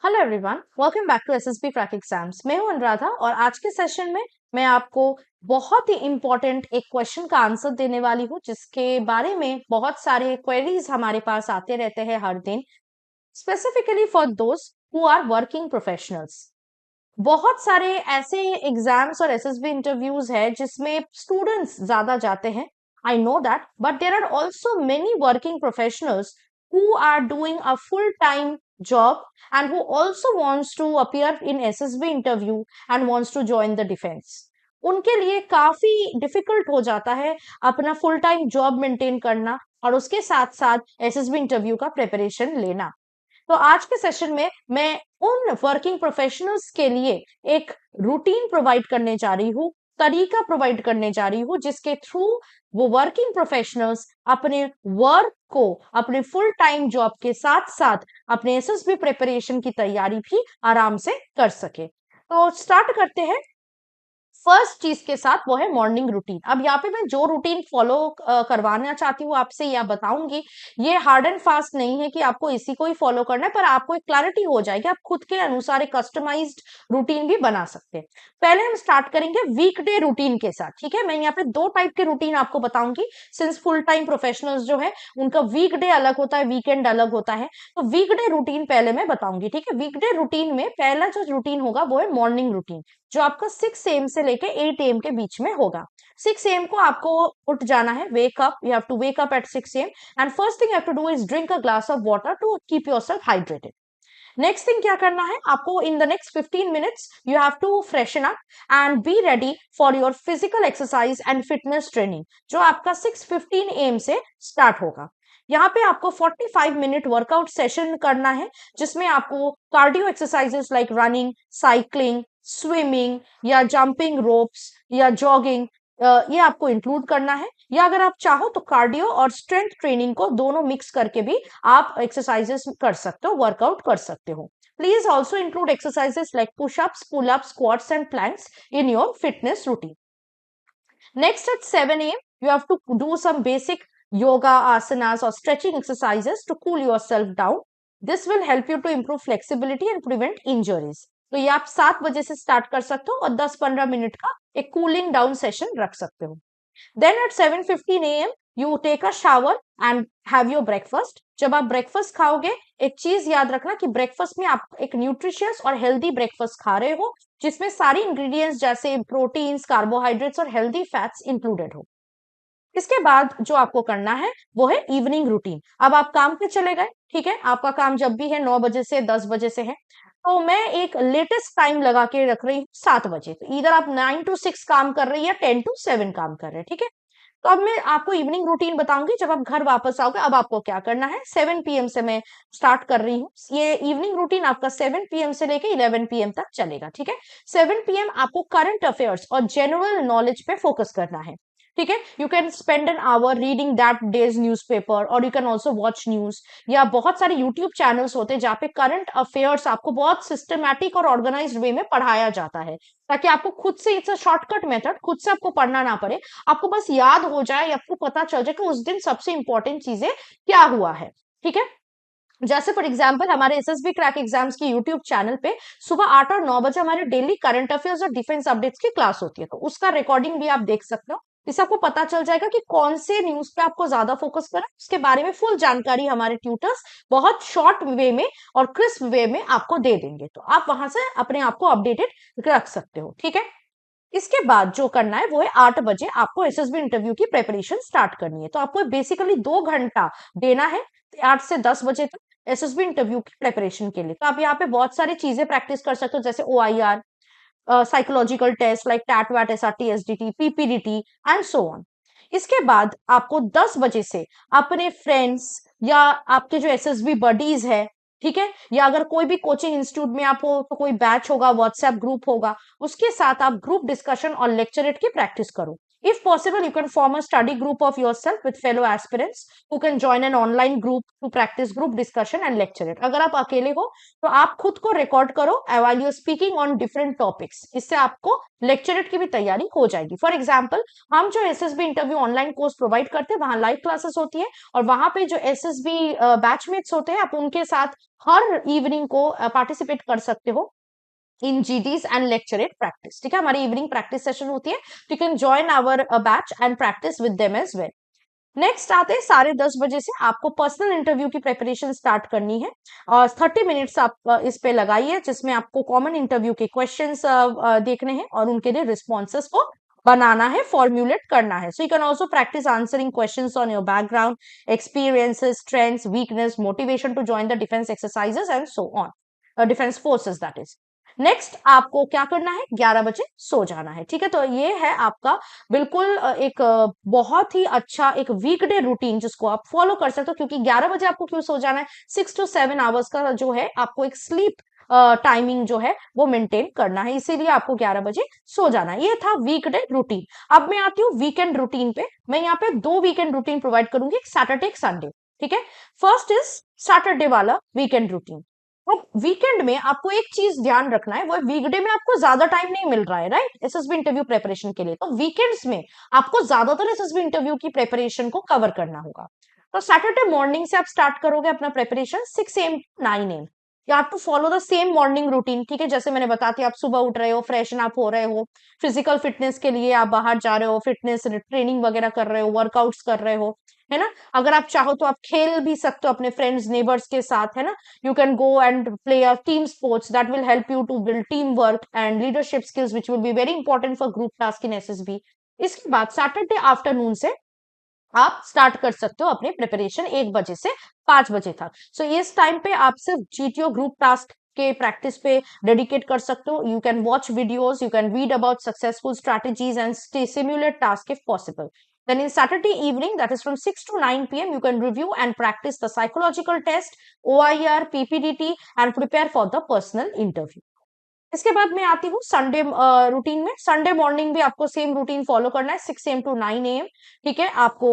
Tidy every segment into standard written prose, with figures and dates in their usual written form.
Hello everyone, welcome back to SSB crack exams. मैं हूं अनुराधा और आज के सेशन में मैं आपको बहुत ही इंपॉर्टेंट एक क्वेश्चन का आंसर देने वाली हूं, जिसके बारे में बहुत सारे क्वेरीज हमारे पास आते रहते हैं हर दिन, specifically for those who are working professionals. बहुत सारे ऐसे एग्जाम्स और एसएसबी इंटरव्यूज है जिसमें स्टूडेंट्स ज्यादा जाते हैं। I know that, but there are also many working professionals who are doing a full time job and who also wants to appear in SSB interview and wants to join the defense. उनके लिए काफी difficult हो जाता है अपना full time job maintain करना और उसके साथ साथ एसएसबी इंटरव्यू का प्रिपरेशन लेना। तो आज के सेशन में मैं उन वर्किंग प्रोफेशनल्स के लिए एक रूटीन प्रोवाइड करने जा रही हूँ, तरीका प्रोवाइड करने जा रही हूँ, जिसके थ्रू वो वर्किंग प्रोफेशनल्स अपने वर्क को अपने फुल टाइम जॉब के साथ साथ अपने एसएसबी प्रिपरेशन की तैयारी भी आराम से कर सके। तो स्टार्ट करते हैं फर्स्ट चीज के साथ, वो है मॉर्निंग रूटीन। अब यहाँ पे मैं जो रूटीन फॉलो करवाना चाहती हूँ आपसे या बताऊंगी, ये हार्ड एंड फास्ट नहीं है कि आपको इसी को ही फॉलो करना है, पर आपको एक क्लैरिटी हो जाएगी, आप खुद के अनुसार एक कस्टमाइज्ड रूटीन भी बना सकते हैं। पहले हम स्टार्ट करेंगे वीकडे रूटीन के साथ। ठीक है, मैं यहाँ पे दो टाइप के रूटीन आपको बताऊंगी, सिंस फुल टाइम प्रोफेशनल्स जो है उनका वीकडे अलग होता है, वीकेंड अलग होता है। तो वीकडे रूटीन पहले मैं बताऊंगी। ठीक है, वीकडे रूटीन में पहला जो रूटीन होगा वो है मॉर्निंग रूटीन, जो आपका 6 AM से लेके 8 AM के बीच में होगा। 6 AM को आपको उठ जाना है, wake up, you have to wake up at 6 AM and first thing you have to do is drink a glass of water to keep yourself hydrated. Next thing क्या करना है आपको, in the next 15 minutes you have to freshen up and be ready for your physical exercise and fitness training, जो आपका 6:15 AM से start होगा। यहाँ पे आपको 45 मिनट वर्कआउट सेशन करना है, जिसमें आपको cardio exercises like running, cycling, swimming या जंपिंग रोप्स या जॉगिंग, ये आपको इंक्लूड करना है। या अगर आप चाहो तो कार्डियो और स्ट्रेंथ ट्रेनिंग को दोनों मिक्स करके भी आप एक्सरसाइजेस कर सकते हो, वर्कआउट कर सकते हो। Please also include exercises like pushups, pullups, squats and planks in your fitness routine. Next at 7 AM, you have to do some basic yoga, asanas or stretching exercises to cool yourself down. This will help you to improve flexibility and prevent injuries. तो ये आप 7 बजे से start कर सकते हो और 10-15 minute का एक कूलिंग डाउन सेशन रख सकते हो। Then at 7:15 AM, you take a shower and have your breakfast. जब आप ब्रेकफास्ट खाओगे, एक चीज याद रखना कि ब्रेकफास्ट में आप एक न्यूट्रिशियस और हेल्दी ब्रेकफास्ट खा रहे हो, जिसमें सारी इंग्रेडिएंट्स जैसे प्रोटीन्स, कार्बोहाइड्रेट्स और हेल्दी फैट्स इंक्लूडेड हो। इसके बाद जो आपको करना है वो है इवनिंग रूटीन। अब आप काम पे चले गए, ठीक है, आपका काम जब भी है 9 बजे से 10 बजे से है, तो मैं एक लेटेस्ट टाइम लगा के रख रही हूँ 7 बजे। तो इधर आप 9 to 6 काम कर रही है, 10 to 7 काम कर रहे हैं। ठीक है, तो अब मैं आपको इवनिंग रूटीन बताऊंगी। जब आप घर वापस आओगे, अब आपको क्या करना है, 7 PM से मैं स्टार्ट कर रही हूँ। ये इवनिंग रूटीन आपका 7 PM से लेके 11 PM तक चलेगा। ठीक है, 7 PM आपको करंट अफेयर्स और जनरल नॉलेज पे फोकस करना है। ठीक है, you can spend an hour reading that day's newspaper और you can also watch news, या बहुत सारे यूट्यूब चैनल्स होते हैं जहाँ पे करंट अफेयर्स आपको बहुत सिस्टमैटिक और ऑर्गेनाइज्ड वे में पढ़ाया जाता है, ताकि आपको खुद से, इट्स अ शॉर्टकट मेथड, खुद से आपको पढ़ना ना पड़े, आपको बस याद हो जाए, आपको पता चल जाए कि उस दिन सबसे इंपॉर्टेंट चीजें क्या हुआ है। ठीक है, जैसे फॉर एग्जाम्पल हमारे एसएसबी क्रैक एग्जाम्स की यूट्यूब चैनल पे सुबह 8 और 9 बजे हमारे डेली करंट अफेयर्स और डिफेंस अपडेट्स की क्लास होती है, तो उसका रिकॉर्डिंग भी आप देख सकते हो। इससे आपको पता चल जाएगा कि कौन से न्यूज पे आपको ज्यादा फोकस करना है, उसके बारे में फुल जानकारी हमारे ट्यूटर्स बहुत शॉर्ट वे में और क्रिस्प वे में आपको दे देंगे, तो आप वहां से अपने आप को अपडेटेड रख सकते हो। ठीक है, इसके बाद जो करना है वो है 8 बजे आपको एसएसबी इंटरव्यू की प्रिपरेशन स्टार्ट करनी है। तो आपको बेसिकली 2 घंटा देना है 8 से 10 बजे तक एसएसबी इंटरव्यू की प्रिपरेशन के लिए। तो आप यहाँ पे बहुत सारी चीजें प्रैक्टिस कर सकते हो, जैसे OIR, psychological test like TAT वैट, SRT, SDT, PPDT and so on. इसके बाद आपको 10 बजे से अपने फ्रेंड्स या आपके जो एसएसबी बडीज है, ठीक है, या अगर कोई भी कोचिंग इंस्टीट्यूट में आप हो तो कोई बैच होगा, व्हाट्सएप ग्रुप होगा, उसके साथ आप ग्रुप डिस्कशन और लेक्चरेट की प्रैक्टिस करो। If possible, you can form a study group of yourself with fellow aspirants who can join an online group to practice group discussion and lecture it. अगर आप अकेले हो तो आप खुद को रिकॉर्ड करो while you're speaking on different topics. इससे आपको लेक्चरेट की भी तैयारी हो जाएगी. फॉर एग्जाम्पल, हम जो SSB interview online course provide करते हैं वहां लाइव क्लासेस होती है और वहां पे जो एसएसबी बैचमेट्स होते हैं आप उनके साथ हर इवनिंग को पार्टिसिपेट कर सकते हो in GDs and lecturette practice. ठीक है, हमारी इवनिंग प्रैक्टिस सेशन होती है. You can join our batch and practice with them as well. Next आते हैं 10:30 से आपको पर्सनल इंटरव्यू की प्रिपरेशन स्टार्ट करनी है और 30 मिनट्स आप इस पे लगाइए जिसमें आपको कॉमन इंटरव्यू के क्वेश्चंस देखने हैं और उनके लिए रिस्पॉन्सेस को बनाना है, फॉर्मुलेट करना है. So you can also practice answering questions on your background, experiences, strengths, weakness, motivation to join the defence exercises and so on, defence forces that is. Next आपको क्या करना है, 11 बजे सो जाना है. ठीक है, तो ये है आपका बिल्कुल एक बहुत ही अच्छा एक वीकडे रूटीन जिसको आप फॉलो कर सकते हो. क्योंकि 11 बजे आपको क्यों सो जाना है, 6 to 7 आवर्स का जो है आपको एक स्लीप टाइमिंग जो है वो मेंटेन करना है, इसीलिए आपको 11 बजे सो जाना है. ये था वीकडे रूटीन. अब मैं आती हूँ वीकेंड रूटीन पे. मैं यहाँ पे 2 वीकेंड रूटीन प्रोवाइड करूंगी, एक सैटरडे एक संडे. ठीक है, फर्स्ट इज सैटरडे वाला वीकेंड रूटीन. अब वीकेंड में आपको एक चीज ध्यान रखना है, वो वीकडे में आपको ज्यादा टाइम नहीं मिल रहा है, राइट, एसएसबी इंटरव्यू प्रिपरेशन के लिए. तो वीकेंड्स में आपको ज्यादातर एसएसबी इंटरव्यू की प्रिपरेशन को कवर करना होगा. तो सैटरडे मॉर्निंग से आप स्टार्ट करोगे अपना preparation 6 AM to 9 AM. You have to follow the same morning routine. ठीक है, जैसे मैंने बताती आप सुबह उठ रहे हो, फ्रेशन अप हो रहे हो, फिजिकल फिटनेस के लिए आप बाहर जा रहे हो, फिटनेस ट्रेनिंग वगैरह कर रहे हो, वर्कआउट्स कर रहे हो, है ना. अगर आप चाहो तो आप खेल भी सकते हो अपने फ्रेंड्स नेबर्स के साथ, है ना. you can go and play a team sports that will help you to build teamwork and leadership skills which will be very important for group task in SSB. इसके बाद सैटरडे आफ्टरनून से आप start कर सकते हो अपने preparation 1 बजे से 5 बजे तक. सो इस टाइम पे आप सिर्फ जीटीओ ग्रुप टास्क के प्रैक्टिस पे डेडिकेट कर सकते हो. You can watch videos, you can read about successful strategies and simulate task if possible. Then in Saturday evening, that is from 6 to 9 p.m., you can review and practice the psychological test, OIR, PPDT, and prepare for the personal interview. इसके बाद मैं आती हूँ Sunday routine में. Sunday morning भी आपको same routine follow करना है, 6 AM to 9 AM. ठीक है, आपको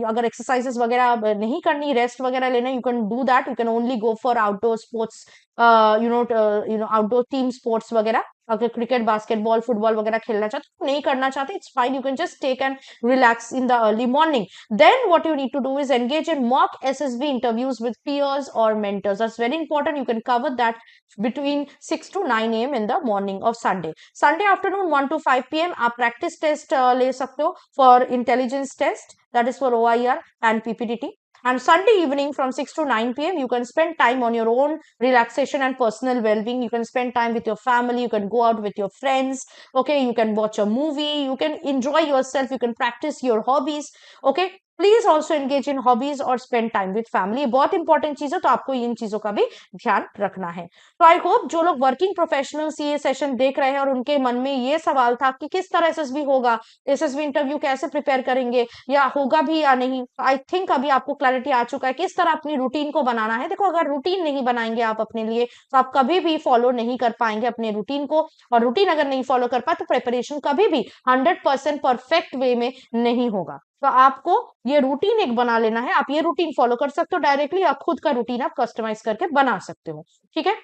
अगर एक्सरसाइजेस वगैरह नहीं करनी, रेस्ट वगैरह लेना, you can do that. You can only go for outdoor sports, outdoor team sports वगैरह. अगर क्रिकेट, बास्केटबॉल, फुटबॉल वगैरह खेलना चाहते हो, नहीं करना चाहते, it's fine. You can just take and relax in the early morning. Then what you need to do is engage in mock SSB interviews with peers or mentors. That's very important. You can cover that between 6 to 9 AM in the morning of Sunday. Sunday afternoon 1 to 5 PM आप practice test ले सकते हो for intelligence test, that is for OIR and PPDT. And Sunday evening from 6 to 9 PM, you can spend time on your own relaxation and personal well-being. You can spend time with your family. You can go out with your friends. Okay, you can watch a movie. You can enjoy yourself. You can practice your hobbies. Okay, please also engage in hobbies और spend time with family. बहुत important चीज है, तो आपको इन चीजों का भी ध्यान रखना है. तो आई होप जो लोग वर्किंग प्रोफेशनल्स ये सेशन देख रहे हैं और उनके मन में ये सवाल था कि किस तरह एसएसबी होगा, एसएसबी इंटरव्यू कैसे प्रिपेयर करेंगे, या होगा भी या नहीं, आई थिंक अभी आपको क्लैरिटी आ चुका है किस तरह अपनी रूटीन को बनाना है. देखो, अगर रूटीन नहीं बनाएंगे आप अपने लिए तो आप कभी भी फॉलो नहीं कर पाएंगे अपने रूटीन को, और रूटीन अगर नहीं फॉलो कर पाए तो प्रिपरेशन कभी भी 100% परफेक्ट वे में नहीं होगा. तो आपको ये रूटीन एक बना लेना है. आप ये रूटीन फॉलो कर सकते हो डायरेक्टली, या खुद का रूटीन आप कस्टमाइज करके बना सकते हो. ठीक है,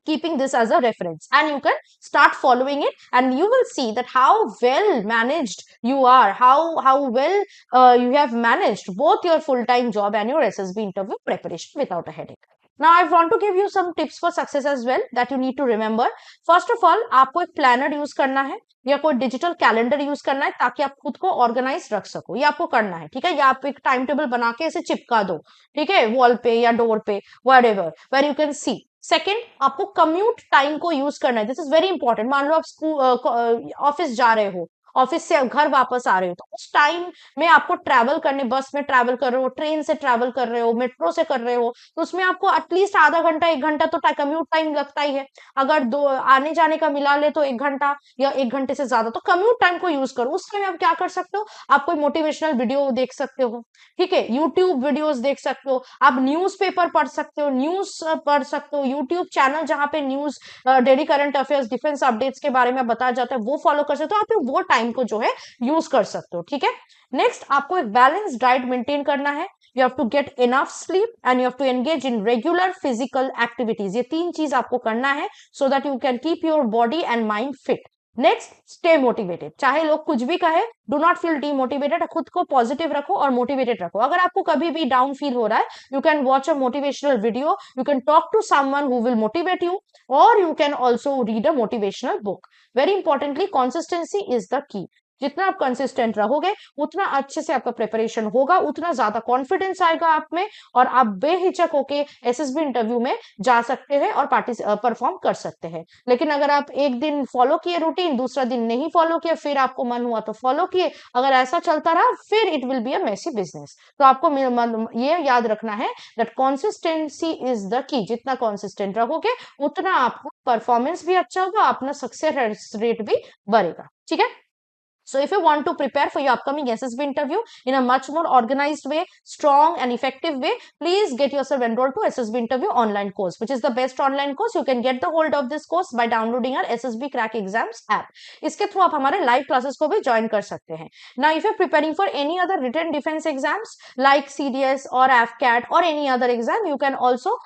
keeping this as a reference, and you can start following it, and you will see that how well managed you are, how well you have managed both your full-time job and your SSB interview preparation without a headache. Now I want to give you some tips for success as well that you need to remember. First of all, आपको एक planner use करना है या कोई digital calendar use करना है ताकि आप खुद को ऑर्गेनाइज रख सको. ये आपको करना है. ठीक है, या आप एक टाइम टेबल बना के इसे चिपका दो. ठीक है, वॉल पे या डोर पे, wherever where you can see. Second, आपको कम्यूट टाइम को यूज करना है. This is very important. मान लो आप स्कूल ऑफिस जा रहे हो, ऑफिस से घर वापस आ रहे हो, तो उस टाइम में आपको ट्रैवल करने, बस में ट्रैवल कर रहे हो, ट्रेन से ट्रैवल कर रहे हो, मेट्रो से कर रहे हो, तो उसमें आपको एटलीस्ट आधा घंटा 1 घंटा तो कम्यूट टाइम लगता ही है. अगर दो आने जाने का मिला ले तो 1 घंटा या 1 घंटे से ज्यादा, तो कम्यूट टाइम को यूज करो. उस टाइम आप क्या कर सकते हो, आप कोई मोटिवेशनल वीडियो देख सकते हो. ठीक है, यूट्यूब वीडियोस देख सकते हो, आप न्यूज पेपर पढ़ सकते हो, न्यूज पढ़ सकते हो, यूट्यूब चैनल जहां पे news, daily current affairs, defence updates के बारे में बताया जाता है वो फॉलो कर सकते हो. आप वो टाइम टाइम को जो है यूज कर सकते हो, ठीक है। नेक्स्ट, आपको एक बैलेंस डाइट मेंटेन करना है। You have to get enough sleep and you have to engage in regular physical activities. ये 3 चीज आपको करना है so that you can keep your body and mind fit. Next, stay motivated. चाहे लोग कुछ भी कहे, डू नॉट फील डीमोटिवेटेड, खुद को पॉजिटिव रखो और मोटिवेटेड रखो। अगर आपको कभी भी डाउन फील हो रहा है, you can watch a motivational video, you can talk to someone who will motivate you, और you can also read a motivational book. Very importantly, consistency is the key. जितना आप कंसिस्टेंट रहोगे, उतना अच्छे से आपका प्रिपरेशन होगा, उतना ज्यादा कॉन्फिडेंस आएगा आप में, और आप बेहिचक होके एसएसबी इंटरव्यू में जा सकते हैं और परफॉर्म कर सकते हैं। लेकिन अगर आप एक दिन फॉलो किए रूटीन, दूसरा दिन नहीं फॉलो किए, फिर आपको मन हुआ तो फॉलो किए, अगर ऐसा चलता रहा, फिर it will be a messy business. तो आपको ये याद रखना है that consistency is the key. जितना कंसिस्टेंट रहोगे, उतना आपको परफॉर्मेंस भी अच्छा होगा, अपना सक्सेस रेट भी बढ़ेगा, ठीक है। So if you want to prepare for your upcoming SSB interview in a much more organized way, strong and effective way, please get yourself enrolled to SSB interview online course, which is the best online course. You can get the hold of this course by downloading our SSB Crack Exams app. इसके through आप हमारे live classes को भी join कर सकते हैं। Now if you're preparing for any other written defense exams like CDS or AFCAT or any other exam, you can also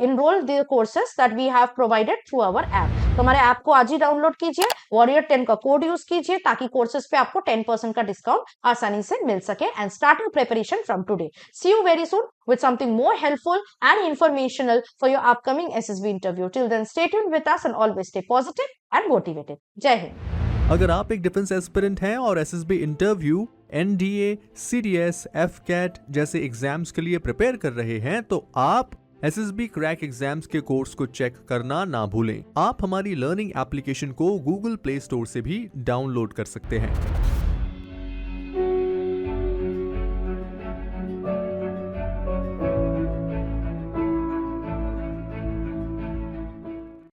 enroll the courses that we have provided through our app. तो हमारे app को आज ही download कीजिए, Warrior 10 का code use कीजिए, ताकि courses पे आपको 10% का डिस्काउंट आसानी से मिल सके, and start your preparation from today. See you very soon with something more helpful and informational for your upcoming SSB interview. Till then, stay tuned with us and always stay positive and motivated. जय हिंद। अगर आप एक defence aspirant हैं और SSB interview, NDA, CDS, AFCAT जैसे exams के लिए prepare कर रहे हैं, तो आप एसएसबी क्रैक एग्जाम्स के कोर्स को चेक करना ना भूलें। आप हमारी लर्निंग एप्लीकेशन को गूगल प्ले स्टोर से भी डाउनलोड कर सकते हैं।